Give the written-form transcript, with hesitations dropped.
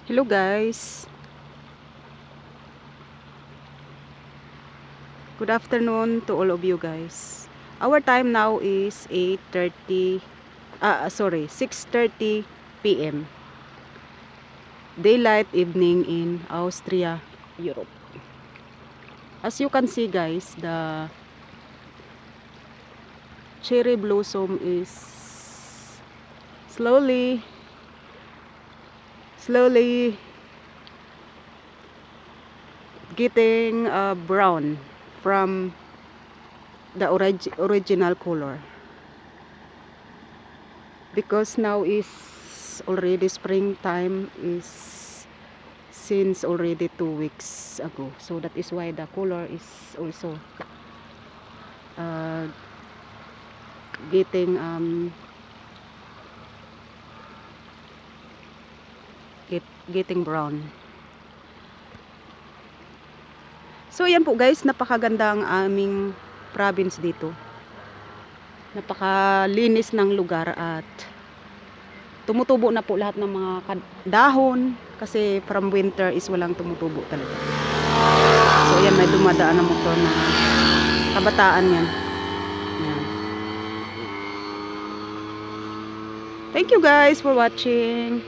Hello guys. Good afternoon to all of you guys. Our time now is 8:30 sorry, 6:30 p.m. Daylight evening in Austria, Europe. As you can see guys, the cherry blossom is slowly getting brown from the original color, because now is already springtime, is since already 2 weeks ago, so that is why the color is also uh, getting getting brown. So yan po guys, napakaganda ang aming province dito, napakalinis ng lugar at tumutubo na po lahat ng mga dahon, kasi from winter is walang tumutubo talaga. So yan, may dumadaan na motor na kabataan yan. Yan. Thank you guys for watching.